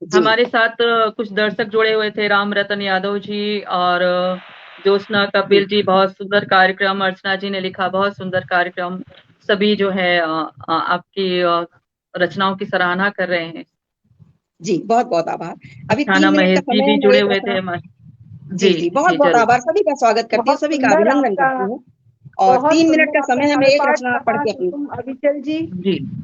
A: हमारे साथ कुछ दर्शक जुड़े हुए थे, राम रतन यादव जी और ज्योत्सना कपिल जी, बहुत सुंदर कार्यक्रम, अर्चना जी ने लिखा बहुत सुंदर कार्यक्रम, सभी जो है आपकी रचनाओं की सराहना कर रहे हैं।
C: जी बहुत बहुत आभार। अभी
A: थाना महेश जी भी जुड़े हुए थे।
C: जी बहुत बहुत आभार, सभी का स्वागत करती हूँ, सभी का अभिनंदन करती हूँ, और 3 मिनट का समय है, मैं एक रचना पढ़ के अपनी।
D: अविचल जी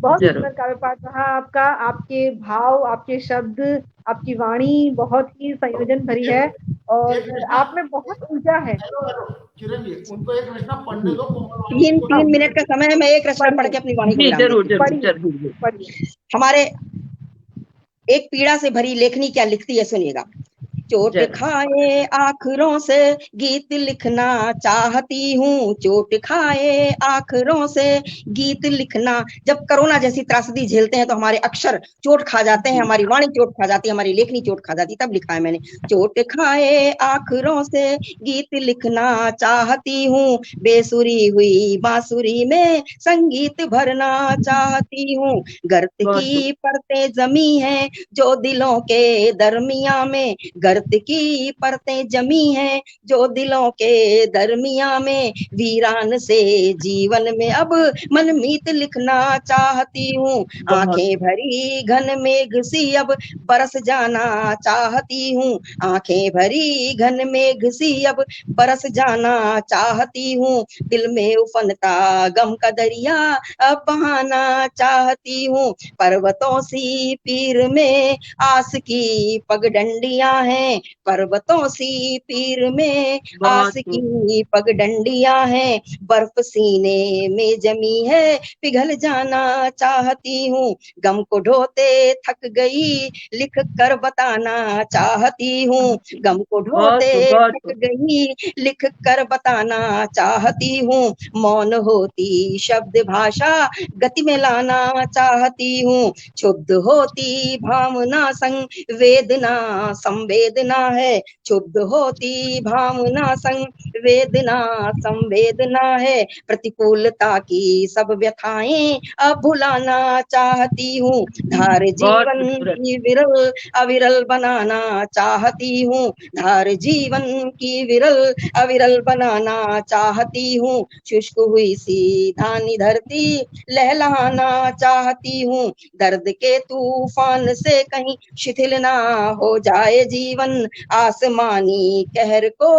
D: बहुत सुंदर काव्य पाठ रहा आपका, आपके भाव, आपके शब्द, आपकी वाणी बहुत ही संयोजन भरी है और आप में बहुत ऊर्जा है।
E: किरण जी उनको एक रचना पढ़ने दो।
C: 3 मिनट का समय है, मैं एक रचना पढ़ के अपनी वाणी को
A: जरूर।
C: हमारे एक पीड़ा से भरी लेखनी क्या लिखती है सुनिएगा। चोट खाए आखरों से गीत लिखना चाहती हूँ, चोट खाए आखरों से गीत लिखना। जब कोरोना जैसी त्रासदी झेलते हैं तो हमारे अक्षर चोट खा जाते हैं, हमारी वाणी चोट खा जाती है, हमारी लेखनी चोट खा जाती है, तब लिखा है मैंने। चोट खाए आखरों से गीत लिखना चाहती हूँ, बेसुरी हुई बांसुरी में संगीत भरना चाहती हूँ। गर्त की परतें जमी हैं जो दिलों के दरमिया में, गर्त की परतें जमी हैं जो दिलों के दरमिया में, वीरान से जीवन में अब मनमीत लिखना चाहती हूँ। आंखें भरी घन मेघ सी अब बरस जाना चाहती हूँ, आंखें भरी घन मेघ सी अब बरस जाना चाहती हूँ। दिल में उफनता गम का दरिया अब बहाना चाहती हूँ। पर्वतों सी पीर में आस की पगडंडियां हैं, पर्वतों सी पीर में आस की पगडंडियां हैं। बर्फ सीने में जमी है पिघल जाना चाहती हूँ। गम को ढोते थक गई लिख कर बताना चाहती हूँ, गम को ढोते थक गई लिख कर बताना चाहती हूँ। मौन होती शब्द भाषा गति में लाना चाहती हूँ, क्षुब्ध होती भावना संवेदना संवेदना वेदना है, क्षुब्ध होती भावना संवेदना संवेदना है, प्रतिकूलता की सब व्यथाएं अब भुलाना चाहती हूँ, धार जीवन की विरल अविरल बनाना चाहती हूँ, धार जीवन की विरल अविरल बनाना चाहती हूँ, शुष्क हुई सी धानी धरती लहलाना चाहती हूँ, दर्द के तूफान से कहीं शिथिल ना हो जाए जीवन, आसमानी कहर को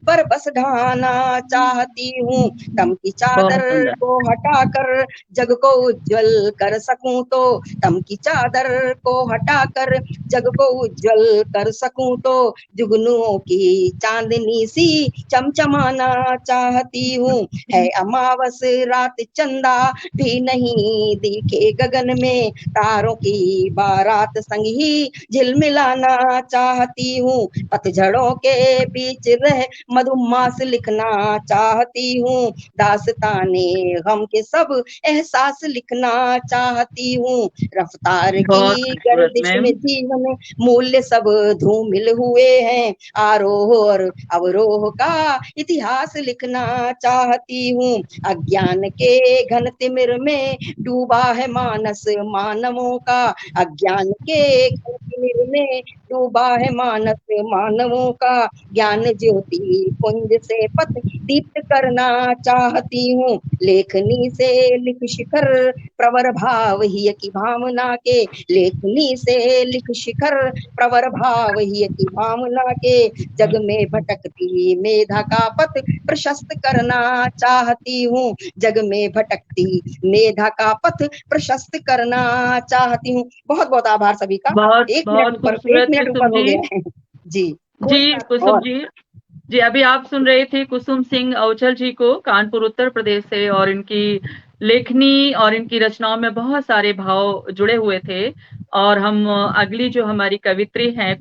C: बरबस ढाना चाहती हूँ, तम की चादर को हटाकर जग को उज्जवल कर सकूं तो, तम की चादर को हटाकर जग को उज्जवल कर सकूं तो, जुगनुओं की चांदनी सी चमचमाना चाहती हूँ, है अमावस रात चंदा भी नहीं दिखे गगन में, तारों की बारात संग ही झिलमिलाना चाहती हूँ, पतझड़ों के बीच रह मधुमास लिखना चाहती हूँ, दास्ताने गम के सब एहसास लिखना चाहती हूँ, रफ्तार की गर्दिश में जीवन मूल्य सब धूमिल हुए हैं, आरोह और अवरोह का इतिहास लिखना चाहती हूँ, अज्ञान के घन तिमिर में डूबा है मानस मानवों का, अज्ञान के घन तिमिर में डूबा है मानस मानवों का, ज्ञान ज्योति पुंज से पथ दीप्त करना चाहती हूँ, लेखनी से लिख शिखर प्रवर भाव ही की भावना के, लेखनी से लिख शिखर प्रवर भाव ही की भावना के, जग में भटकती मेधा का पथ प्रशस्त करना चाहती हूँ, जग में भटकती मेधा का पथ प्रशस्त करना चाहती हूँ। बहुत बहुत आभार सभी का।
A: बहुत
C: एक
A: बहुत
C: मिनट ऊपर हो गया है जी।
A: जी कुसुम जी अभी आप सुन रहे थे कुसुम सिंह औचल जी को, कानपुर उत्तर प्रदेश से, और इनकी लेखनी और इनकी रचनाओं में बहुत सारे भाव जुड़े हुए थे। और हम अगली जो हमारी कवित्री हैं